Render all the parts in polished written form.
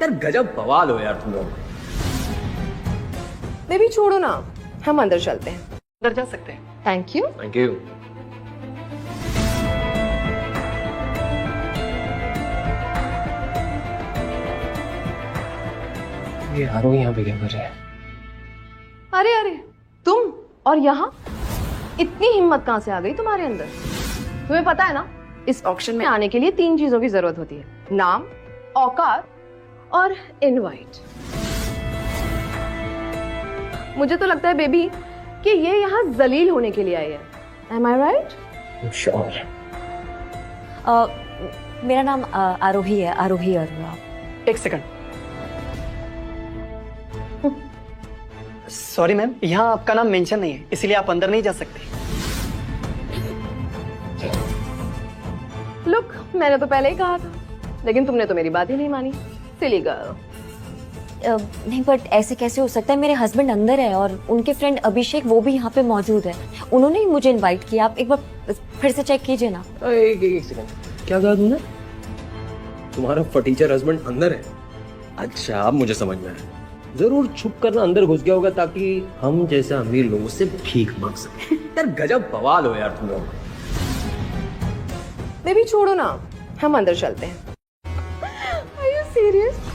यार गजब बवाल हो यार तुम लोग। बेबी छोड़ो ना, हम अंदर चलते हैं। अंदर जा सकते हैं। Thank you. Thank you. ये आरो यहाँ पे क्या कर रहा है? अरे अरे, तुम और यहाँ इतनी हिम्मत कहाँ से आ गई तुम्हारे अंदर? तुम्हें पता है ना, इस ऑक्शन में आने के लिए 3 चीजों की जरूरत होती है: नाम, औकात और इनवाइट। मुझे तो लगता है बेबी कि ये यहाँ जलील होने के लिए आई है। Am I right? श्योर। मेरा नाम आरोही है, आरोही अरोड़ा। एक सेकंड। सॉरी मैम, यहाँ आपका नाम मेंशन नहीं है, इसलिए आप अंदर नहीं जा सकते। लुक, मैंने तो पहले ही कहा था, लेकिन तुमने तो मेरी बात ही नहीं मानी। Silly girl. नहीं, बट ऐसे कैसे हो सकता है? मेरे हस्बैंड अंदर है और उनके फ्रेंड अभिषेक वो भी यहाँ पे मौजूद है। उन्होंने ही मुझे इनवाइट किया। आप एक बार फिर से चेक कीजिए ना। एक सेकंड, क्या कहा तुमने? तुम्हारा फटीचर हस्बैंड अंदर है? अच्छा, अब मुझे समझ में आया। जरूर छुप कर ना अंदर घुस गया होगा ताकि हम जैसे अमीर लोगों से भीख मांग सके। यार गजब बवाल हो यार तुम लोग। बेबी छोड़ो ना, हम अंदर चलते हैं। Are you serious?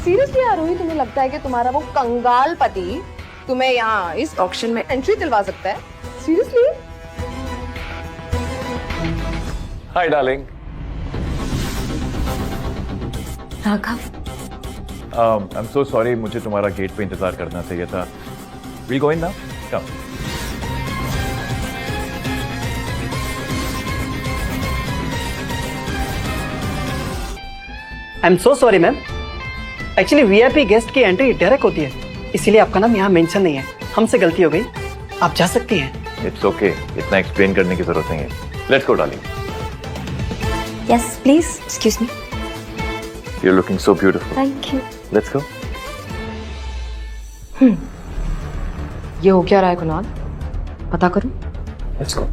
सीरियसली आरोही, तुम्हें लगता है कि तुम्हारा वो कंगाल पति तुम्हें यहाँ इस ऑक्शन में एंट्री दिलवा सकता है? Seriously? Hi darling. Raghav, I am so sorry, मुझे तुम्हारा गेट पे इंतजार करना चाहिए था। We go in now, come. I am so sorry ma'am, actually VIP guest की एंट्री डायरेक्ट होती है, इसीलिए आपका नाम यहाँ मेंशन नहीं है। हमसे गलती हो गई, आप जा सकती हैं। इट्स ओके, इतना एक्सप्लेन करने की जरूरत नहीं है। Let's go darling. Yes please, excuse me. You are looking so beautiful. Thank you. Let's go. ये हो क्या रहा है कुणाल? पता करूं? Let's go.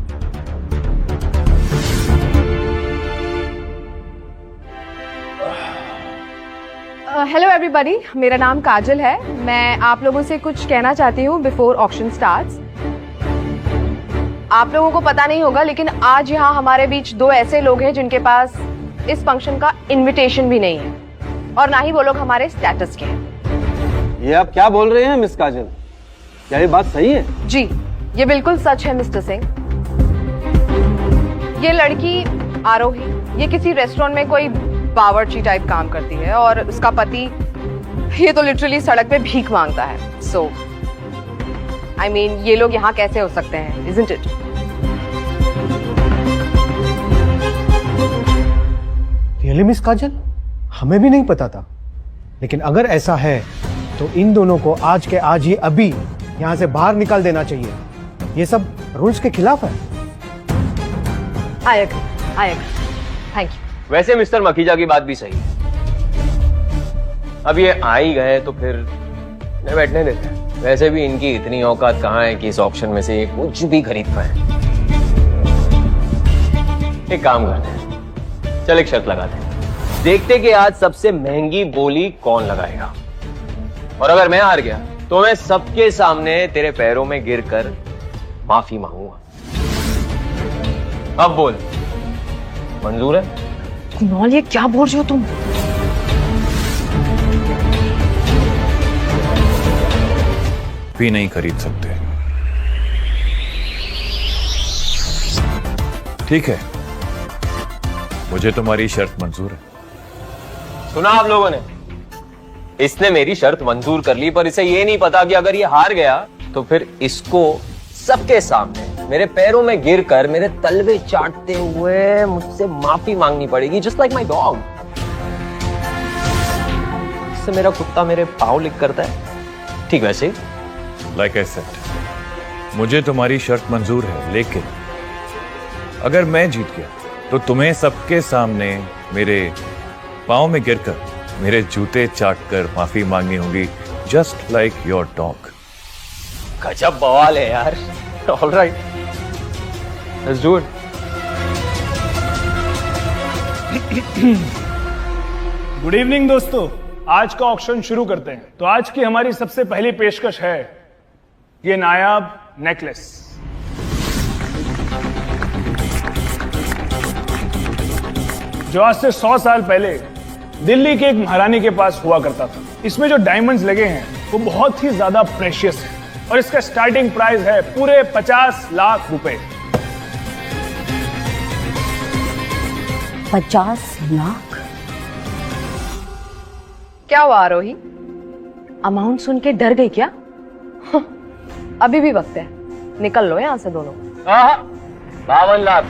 हेलो एवरीबॉडी, मेरा नाम काजल है। मैं आप लोगों से कुछ कहना चाहती हूँ बिफोर ऑक्शन स्टार्ट्स। आप लोगों को पता नहीं होगा, लेकिन आज यहाँ हमारे बीच 2 ऐसे लोग हैं जिनके पास इस फंक्शन का इनविटेशन भी नहीं है, और ना ही वो लोग हमारे स्टेटस के हैं। ये आप क्या बोल रहे हैं मिस काजल? क्या ये बात सही है? जी, ये बिल्कुल सच है मिस्टर सिंह। ये लड़की आरोही, ये किसी रेस्टोरेंट में कोई बावर्ची टाइप काम करती है, और उसका पति ये तो लिटरली सड़क पे भीख मांगता है। सो आई मीन, ये लोग यहाँ कैसे हो सकते हैं, isn't it? रियली मिस काजल, हमें भी नहीं पता था। लेकिन अगर ऐसा है तो इन दोनों को आज के आज ही अभी यहाँ से बाहर निकाल देना चाहिए। ये सब रूल्स के खिलाफ है। I agree. Thank you. वैसे मिस्टर मखीजा की बात भी सही है। अब ये आ ही गए तो फिर नहीं बैठने देते। वैसे भी इनकी इतनी औकात कहाँ है कि इस ऑप्शन में से ये कुछ भी खरीद पाए। एक काम करते हैं, चल एक शर्त लगाते हैं, देखते कि आज सबसे महंगी बोली कौन लगाएगा, और अगर मैं हार गया तो मैं सबके सामने तेरे पैरों में गिरकर माफी मांगूंगा। अब बोल, मंजूर है? कुणाल, ये क्या बोल रहे हो तुम? भी नहीं खरीद सकते। ठीक है, मुझे तुम्हारी शर्त मंजूर है। सुना आप लोगों ने, इसने मेरी शर्त मंजूर कर ली, पर इसे ये नहीं पता कि अगर ये हार गया तो फिर इसको सबके सामने मेरे पैरों में गिरकर मेरे तलवे चाटते हुए मुझसे माफी मांगनी पड़ेगी, जस्ट लाइक माय डॉग। इससे मेरा कुत्ता मेरे पाँव लिक करता है, ठीक वैसे लाइक आई सेड, मुझे तुम्हारी शर्त मंजूर है, लेकिन अगर मैं जीत गया तो तुम्हें सबके सामने मेरे पाँव में गिरकर मेरे जूते चाटकर माफी मांगनी होगी, जस्ट लाइक योर डॉग। गजब बवाल है यार। All right, let's do it. Good evening दोस्तों, आज का ऑक्शन शुरू करते हैं। तो आज की हमारी सबसे पहली पेशकश है ये नायाब नेकलेस। जो आज से 100 साल पहले दिल्ली के एक महारानी के पास हुआ करता था। इसमें जो डायमंड्स लगे हैं वो बहुत ही ज्यादा प्रेशियस है और इसका स्टार्टिंग प्राइस है पूरे 50 लाख रुपए। 50 लाख? क्या हुआ आरोही, अमाउंट सुन के डर गई क्या? अभी भी वक्त है, निकल लो यहां से दोनों। 52 लाख।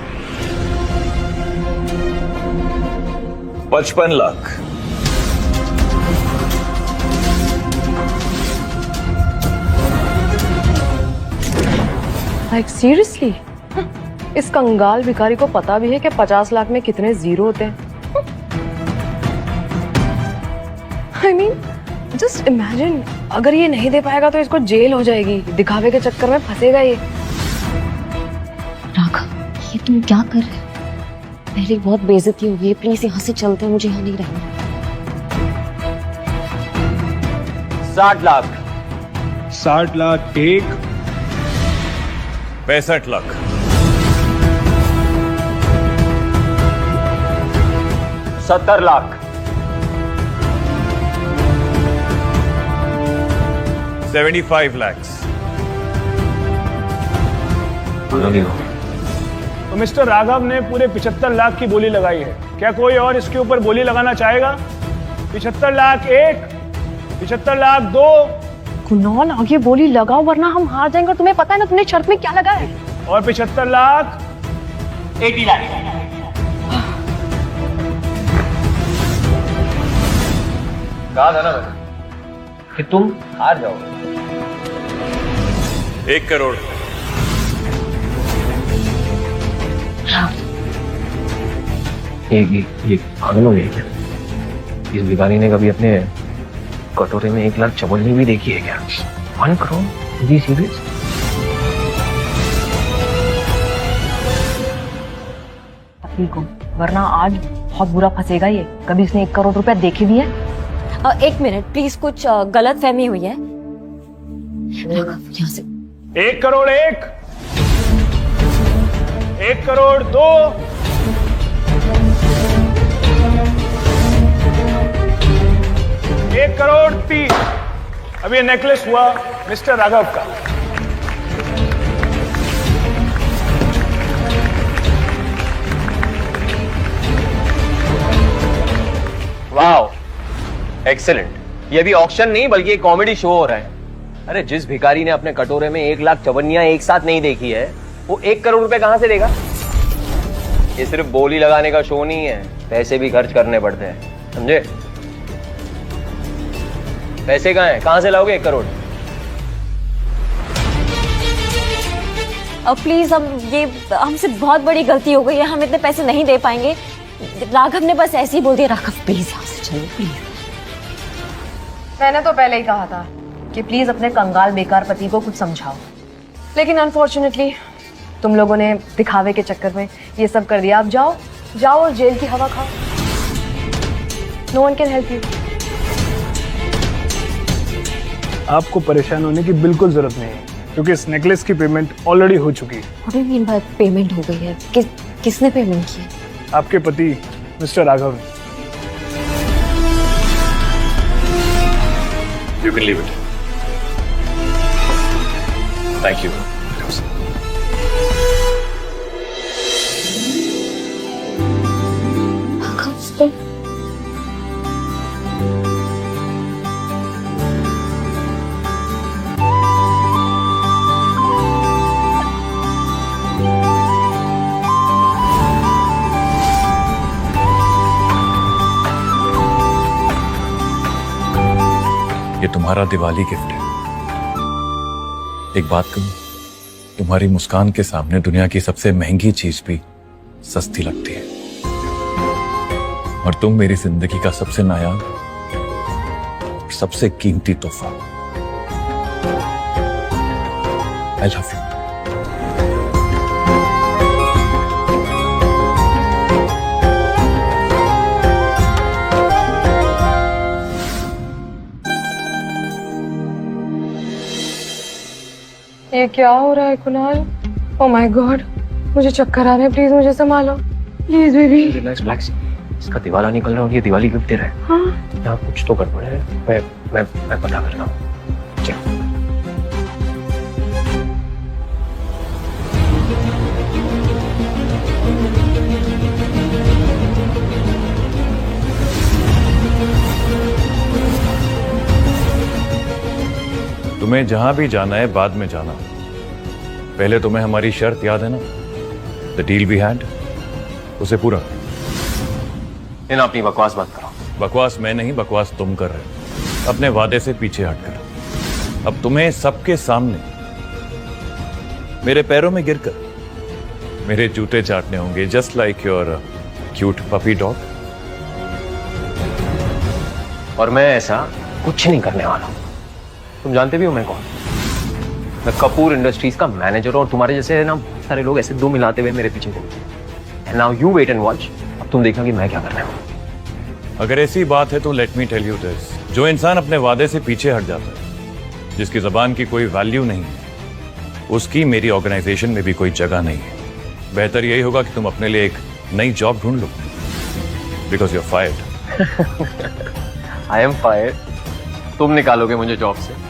55 लाख। Like seriously? इस कंगाल भिखारी को पता भी है कि 50 लाख में कितने जीरो होते हैं। आई मीन जस्ट इमेजिन, अगर ये नहीं दे पाएगा तो इसको जेल हो जाएगी, दिखावे के चक्कर में फंसेगा ये। राघव, ये तुम क्या कर रहे हो? पहले बहुत बेइज्जती हो गई है, प्लीज यहाँ से चलते हैं, मुझे यहाँ नहीं रहना। 60 लाख। 60 लाख एक। 65 लाख। 70 लाख। 75 lakhs। तो मिस्टर राघव ने पूरे 75 लाख की बोली लगाई है। क्या कोई और इसके ऊपर बोली लगाना चाहेगा? 75 लाख एक, 75 लाख दो, कुणाल आगे बोली लगाओ वरना हम हार जाएंगे। और तुम्हें पता है ना तुमने शर्त में क्या लगा है? और 75 लाख 80 लाख। कहा था ना मैंने कि तुम हार जाओगे। 1 करोड़। ये पागल हो गई क्या? इस भिखारी ने कभी अपने कटोरे में 1 लाख चवन्नी भी देखी है क्या? 1 करोड़? जी सीरियस? ठीक हो, वरना आज बहुत बुरा फंसेगा ये। कभी इसने 1 करोड़ रुपए देखे भी है? 1 मिनट प्लीज, कुछ गलत फहमी हुई है। राघव, यहाँ से 1 करोड़ एक, 1 करोड़ दो, 1 करोड़ 3। अब ये नेकलेस हुआ मिस्टर राघव का। Wow, excellent. ये भी ऑक्शन नहीं बल्कि एक कॉमेडी शो हो रहा है। अरे जिस भिखारी ने अपने कटोरे में 1 लाख चवन्नियां एक साथ नहीं देखी है, वो 1 करोड़ रुपए कहां से देगा? ये सिर्फ बोली लगाने का शो नहीं है, पैसे भी खर्च करने पड़ते हैं, समझे? पैसे कहाँ हैं? कहां से लाओगे 1 करोड़? प्लीज, हमसे बहुत बड़ी गलती हो गई है, हम इतने पैसे नहीं दे पाएंगे। राघव ने बस ऐसे ही बोल दिया। राघव प्लीज यहाँ से चलो प्लीज। मैंने तो पहले ही कहा था कि प्लीज अपने कंगाल बेकार पति को कुछ समझाओ, लेकिन अनफॉर्चुनेटली तुम लोगों ने दिखावे के चक्कर में ये सब कर दिया। अब जाओ जाओ और जेल की हवा खाओ। No one can help you. आपको परेशान होने की बिल्कुल जरूरत नहीं है, क्योंकि इस नेकलेस की पेमेंट ऑलरेडी हो चुकी है। What do you mean by payment हो गई है? किसने पेमेंट की? आपके पति मिस्टर राघव ने। You can leave it. Thank you. ये तुम्हारा दिवाली गिफ्ट है। एक बात कहूं, तुम्हारी मुस्कान के सामने दुनिया की सबसे महंगी चीज भी सस्ती लगती है, और तुम मेरी जिंदगी का सबसे नायाब और सबसे कीमती तोहफा। I love you. ये क्या हो रहा है कुणाल? ओह माय गॉड, मुझे चक्कर आ रहे हैं, प्लीज मुझे संभालो, प्लीज बेबी। रिलैक्स रिलैक्स, इसका दिवाला निकल रहा है और ये दिवाली गिफ्ट दे रहा है। हाँ यहाँ कुछ तो गड़बड़ है। मैं पता कर रहा हूँ। चल। तुम्हें जहां भी जाना है बाद में जाना, पहले तुम्हें हमारी शर्त याद है ना, द डील वी हैड, उसे पूरा। इन अपनी बकवास मत करो। बकवास मैं नहीं, बकवास तुम कर रहे हो अपने वादे से पीछे हटकर। अब तुम्हें सबके सामने मेरे पैरों में गिरकर मेरे जूते चाटने होंगे, just like your cute puppy dog. और मैं ऐसा कुछ नहीं करने वाला। तुम जानते भी हो मैं कौन? मैं कपूर इंडस्ट्रीज का मैनेजर हूं और तुम्हारे जैसे ना बहुत सारे लोग ऐसे दो मिलाते हुए मेरे पीछे घूमते। Now you wait and watch, अब तुम देखना कि मैं क्या कर रहा हूं। अगर ऐसी बात है तो let me tell you this, जो इंसान अपने वादे से पीछे हट जाता है, जिसकी जबान की कोई वैल्यू नहीं है, उसकी मेरी ऑर्गेनाइजेशन में भी कोई जगह नहीं है। बेहतर यही होगा कि तुम अपने लिए एक नई जॉब ढूंढ लो, because you are fired. I am fired? तुम निकालोगे मुझे जॉब से?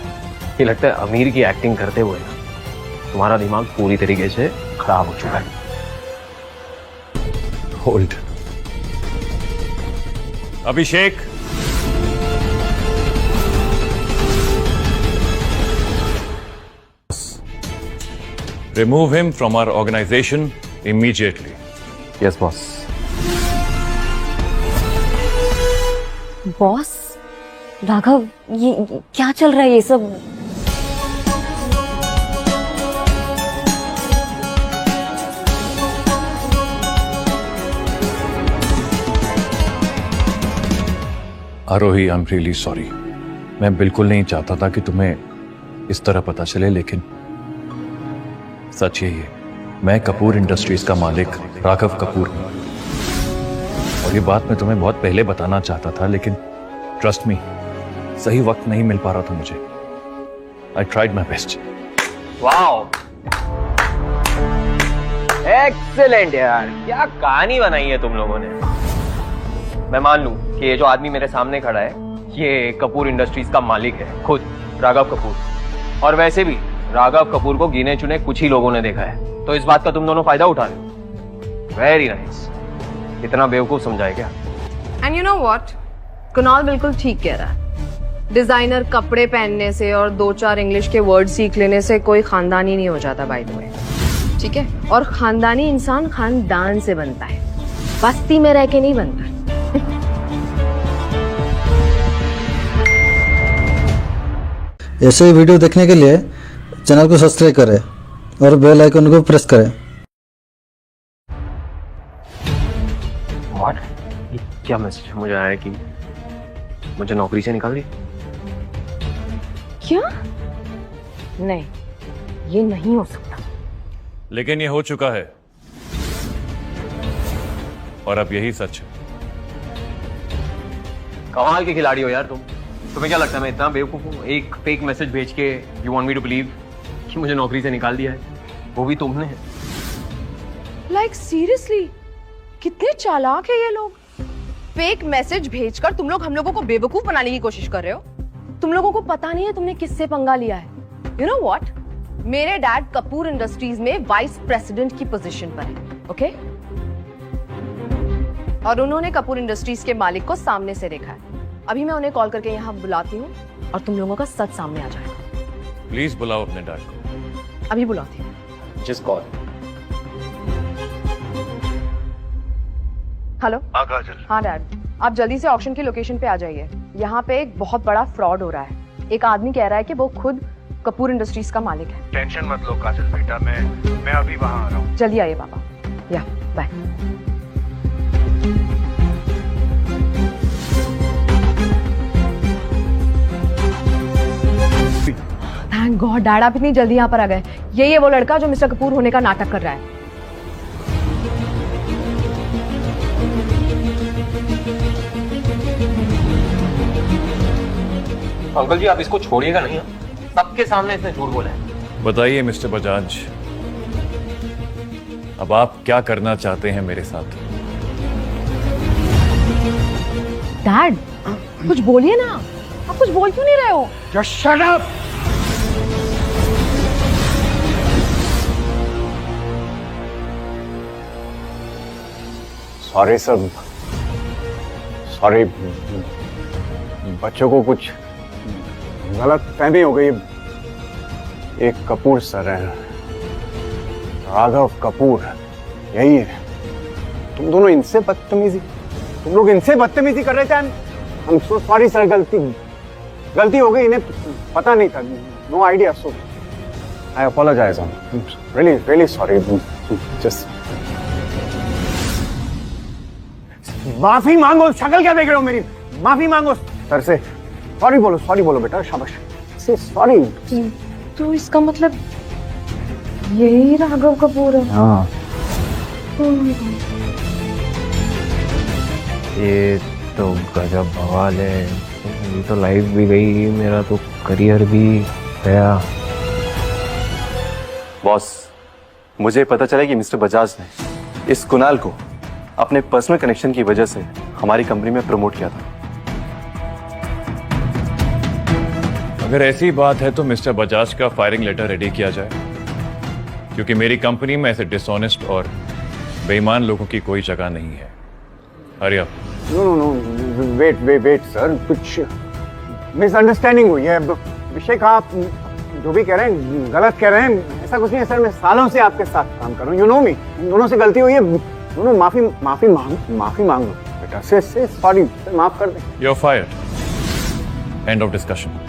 ये लगता है अमीर की एक्टिंग करते हुए ना तुम्हारा दिमाग पूरी तरीके से खराब हो चुका है। Hold. Abhishek, remove him from our organization immediately. Yes boss. Boss Raghav, ये क्या चल रहा है ये सब? आरोही, आई एम रियली सॉरी। मैं बिल्कुल नहीं चाहता था कि तुम्हें इस तरह पता चले, लेकिन सच यही है, मैं कपूर इंडस्ट्रीज का मालिक राघव कपूर हूं। और ये बात मैं तुम्हें बहुत पहले बताना चाहता था, लेकिन ट्रस्ट मी, सही वक्त नहीं मिल पा रहा था मुझे। I tried my best. Wow, excellent यार, क्या कहानी बनाई है तुम लोगों ने। मैं मान लूं कि ये जो आदमी मेरे सामने खड़ा है, ये कपूर इंडस्ट्रीज का मालिक है, खुद राघव कपूर। और वैसे भी राघव कपूर को गिने चुने कुछ ही लोगों ने देखा है, तो इस बात का तुम दोनों फायदा उठा रहे हो। Very nice. इतना बेवकूफ समझाए क्या? And you know what, Kunal बिल्कुल ठीक कह रहा है। डिजाइनर कपड़े पहनने से और 2-4 इंग्लिश के वर्ड सीख लेने से कोई खानदानी नहीं हो जाता, बाय द वे, ठीक है? और खानदानी इंसान खानदान से बनता है, बस्ती में रह के नहीं बनता। ऐसे ही वीडियो देखने के लिए चैनल को सब्सक्राइब करें और बेल आइकन को प्रेस करें। व्हाट? ये क्या मैसेज मुझे आया कि मुझे नौकरी से निकाल दी? क्या? नहीं, ये नहीं हो सकता। लेकिन ये हो चुका है, और अब यही सच है। कमाल के खिलाड़ी हो यार तुम। तुम्हें क्या लगता है मैं इतना बेवकूफ हूँ? एक फेक मैसेज भेज के you want me to believe कि मुझे नौकरी से निकाल दिया है, वो भी तुमने। लाइक सीरियसली, कितने चालाक है ये लोग। फेक मैसेज भेजकर तुम लोग हम लोगों को बेवकूफ बनाने की कोशिश कर रहे हो। तुम लोगों को पता नहीं है तुमने किससे पंगा लिया है। यू नो व्हाट, मेरे डैड कपूर इंडस्ट्रीज में वाइस प्रेसिडेंट की पोजीशन पर है, ओके? और उन्होंने कपूर इंडस्ट्रीज के मालिक को सामने से देखा है। अभी मैं उन्हें कॉल करके यहाँ बुलाती हूँ और तुम लोगों का सच सामने आ जाएगा। प्लीज बुलाओ अपने डैड को। अभी बुलाती हूँ। जिस कॉल। हेलो। हाँ काजल। हाँ डैड, आप जल्दी से ऑक्शन की लोकेशन पे आ जाइए। यहाँ पे एक बहुत बड़ा फ्रॉड हो रहा है। एक आदमी कह रहा है कि वो खुद कपूर इंडस्ट्रीज का मालिक है। टेंशन मत लो काजल बेटा, मैं अभी वहां आ रहा हूँ। जल्दी आइए पापा। या बाय। थैंक गॉड डैड, आप इतनी जल्दी यहाँ पर आ गए। यही है वो लड़का जो मिस्टर कपूर होने का नाटक कर रहा है। अंकल जी आप इसको छोड़िएगा नहीं, सबके सामने इसने झूठ बोला है। बताइए मिस्टर बजाज, अब आप क्या करना चाहते हैं मेरे साथ? डैड, कुछ बोलिए ना, आप कुछ बोल क्यों नहीं रहे हो? Just shut up! Sorry sir, sorry, बच्चों को कुछ गलत फहमी हो गई। एक कपूर सर है, राघव कपूर, यही है। तुम दोनों इनसे बदतमीजी, तुम लोग इनसे बदतमीजी कर रहे थे। हम सो सॉरी सर, गलती हो गई, इन्हें पता नहीं था, no idea. So I apologise, really really sorry. Just माफी मांगो। शक्ल क्या देख रहे हो मेरी? माफी मांगो सर से, सॉरी बोलो बेटा, शाबाश से सॉरी। तो इसका मतलब यही राघव कपूर है? हाँ, ये तो गजब बवाल है। ये तो लाइफ भी गई, मेरा तो करियर भी गया। बॉस, मुझे पता चला कि मिस्टर बजाज ने इस कुणाल को अपने पर्सनल कनेक्शन की वजह से हमारी कंपनी में प्रमोट किया था। अगर ऐसी बात है तो मिस्टर बजाज का फायरिंग लेटर रेडी किया जाए, क्योंकि मेरी कंपनी में ऐसे डिसऑनेस्ट और बेईमान लोगों की कोई जगह नहीं है। Hurry up. No, wait sir, कुछ मिसअंडरस्टैंडिंग हुई है। विषय का आप जो भी कह रहे हैं गलत कह रहे हैं, ऐसा कुछ नहीं है सर। मैं सालों से आपके साथ काम कर रहा हूँ, यू नो मी। इन दोनों से गलती हुई है, दोनों माफी मांग लो बेटा, से सॉरी, माफ कर दे। You are fired. End of discussion.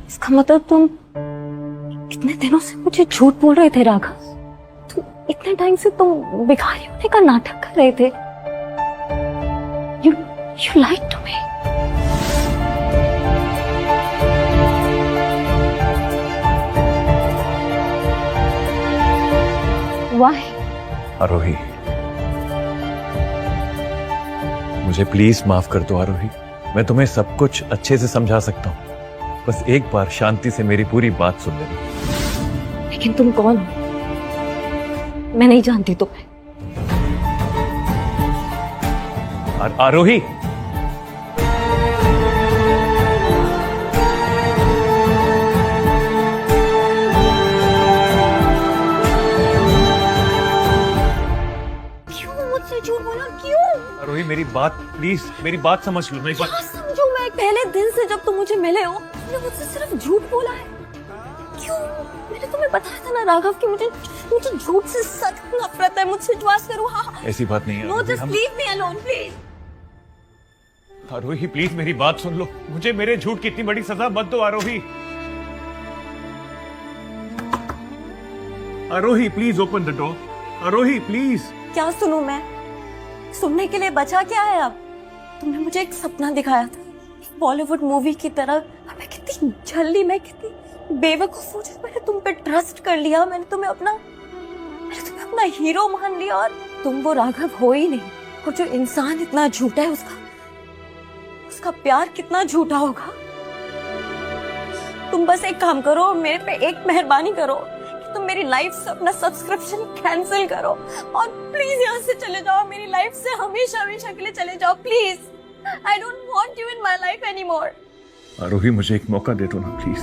इसका मतलब तुम कितने दिनों से मुझे झूठ बोल रहे थे राघव? तुम इतने टाइम से तुम भिखारी होने का नाटक कर रहे थे। You lied to me. Why? आरोही, मुझे प्लीज माफ कर दो आरोही। मैं तुम्हें सब कुछ अच्छे से समझा सकता हूँ, बस एक बार शांति से मेरी पूरी बात सुन लेना। लेकिन तुम कौन हो? मैं नहीं जानती तुम्हें। आरोही, क्यों मुझसे झूठ बोला? क्यों? आरोही, मेरी बात प्लीज, मेरी बात समझ लो। मेरी बात क्या समझो? मैं पहले दिन से जब तुम मुझे मिले हो, तुमने मुझसे सिर्फ झूठ बोला है। क्यों? मैंने तुम्हें बताया था ना राघव कि मुझे झूठ से सख्त नफरत है। मुझसे विश्वास करो। हाँ, ऐसी बात नहीं है। No, just leave me alone please. Aarohi please मेरी बात सुन लो। मुझे मेरे झूठ की इतनी बड़ी सजा मत दो Arohi. Arohi please open the door. Arohi please. क्या सुनूं मैं? सुनने के लिए बचा क्या है अब? तुमने मुझे एक सपना दिखाया था, बॉलीवुड मूवी की तरह। मैं कितनी जल्दी, मैं कितनी बेवकूफ हूँ, मैंने तुम पे ट्रस्ट कर लिया। मैंने तुम्हें अपना हीरो मान लिया, और तुम वो राघव हो ही नहीं। और जो इंसान इतना झूठा है, उसका प्यार कितना झूठा होगा। तुम बस एक काम करो, मेरे पे एक मेहरबानी करो कि तुम मेरी लाइफ से अपना सब्सक्रिप्शन कैंसिल करो और प्लीज यहाँ से चले जाओ। मेरी लाइफ से हमेशा हमेशा के लिए चले जाओ please. I don't want you in my life anymore. Arohi, मुझे एक मौका दे दो ना प्लीज।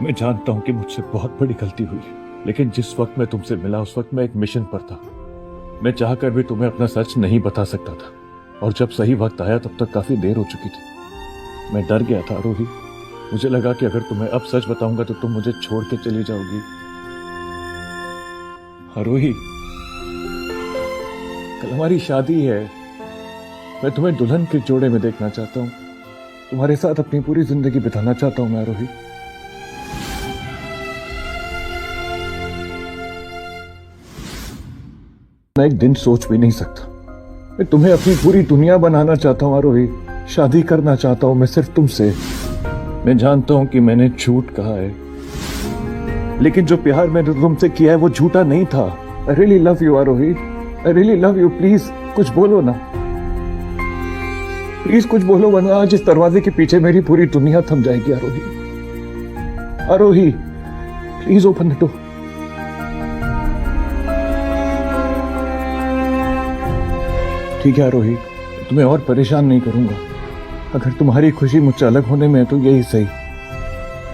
मैं जानता हूं कि मुझसे बहुत बड़ी गलती हुई, लेकिन जिस वक्त मैं तुमसे मिला उस वक्त मैं एक मिशन पर था। मैं चाहकर भी तुम्हें अपना सच नहीं बता सकता था, और जब सही वक्त आया तब तक काफी देर हो चुकी थी। मैं डर गया था आरोही। मुझे लगा कि अगर तुम्हें अब सच बताऊंगा तो तुम मुझे छोड़ के चली जाओगी। आरोही, कल हमारी शादी है। मैं तुम्हें दुल्हन के जोड़े में देखना चाहता हूँ। तुम्हारे साथ अपनी पूरी जिंदगी बिताना चाहता हूँ मैं आरोही। मैं एक दिन सोच भी नहीं सकता। मैं तुम्हें अपनी पूरी दुनिया बनाना चाहता हूँ आरोही। शादी करना चाहता हूँ मैं सिर्फ तुमसे। मैं जानता हूँ कि मैंने झूठ कहा है, लेकिन जो प्यार मैंने तुमसे किया है वो झूठा नहीं था। I really love you Aarohi. I really love you. Please कुछ बोलो ना। प्लीज कुछ बोलो, वरना आज इस दरवाजे के पीछे मेरी पूरी दुनिया थम जाएगी। आरोही, Arohi, please open the door. ठीक है आरोही, तुम्हें और परेशान नहीं करूंगा। अगर तुम्हारी खुशी मुझसे अलग होने में है तो यही सही।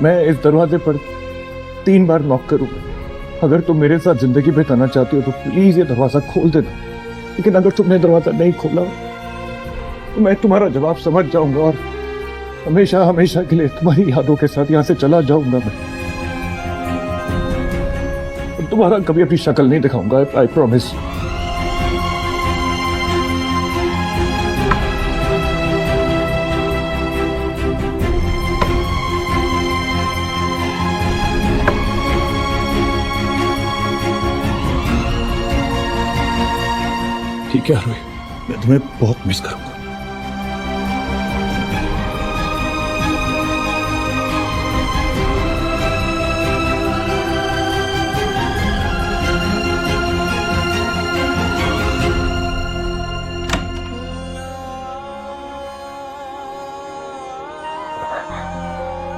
मैं इस दरवाजे पर 3 बार नॉक करूंगा। अगर तुम मेरे साथ जिंदगी बिताना चाहती हो तो प्लीज ये दरवाजा खोल देना। लेकिन अगर तुमने दरवाजा नहीं खोला तो मैं तुम्हारा जवाब समझ जाऊंगा और हमेशा हमेशा के लिए तुम्हारी यादों के साथ यहां से चला जाऊंगा। मैं तुम्हारा कभी अपनी शक्ल नहीं दिखाऊंगा, आई प्रॉमिस। ठीक है आरोही, मैं तुम्हें बहुत मिस करूंगा।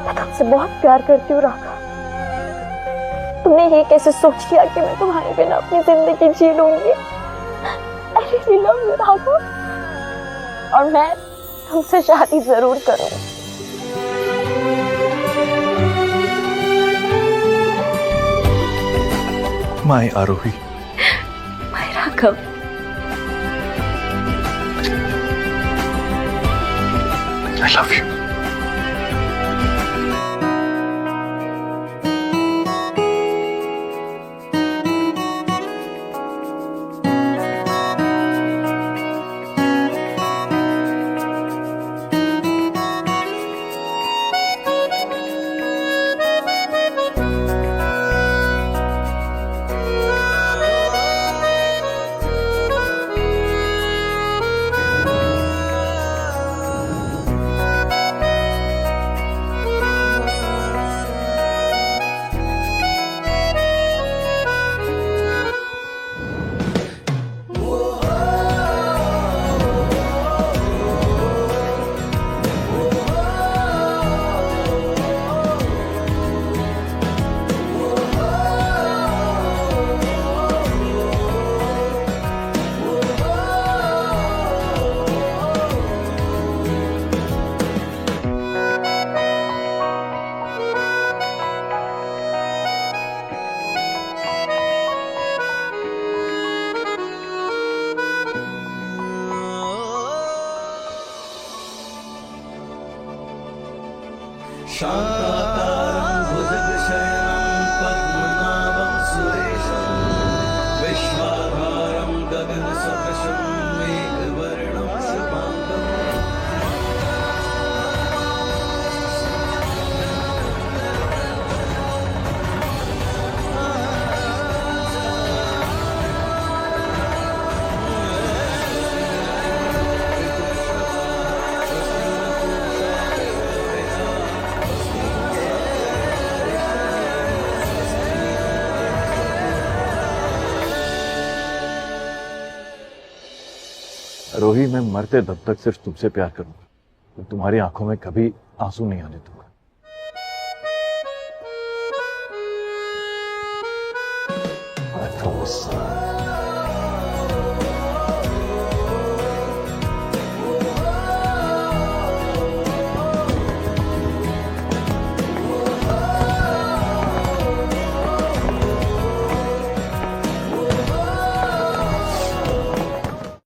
मैं तुमसे बहुत प्यार करती हूँ राघव। तुमने ये कैसे सोच लिया कि मैं तुम्हारे बिना अपनी जिंदगी जी लूंगी? I really love you, Raghav, और मैं तुमसे शादी जरूर करूंगी। My Aarohi, my Raghav. I love you. रोही, मैं मरते दम तक सिर्फ तुमसे प्यार करूंगा। तुम्हारी आंखों में कभी आंसू नहीं आने दूंगा। I promise.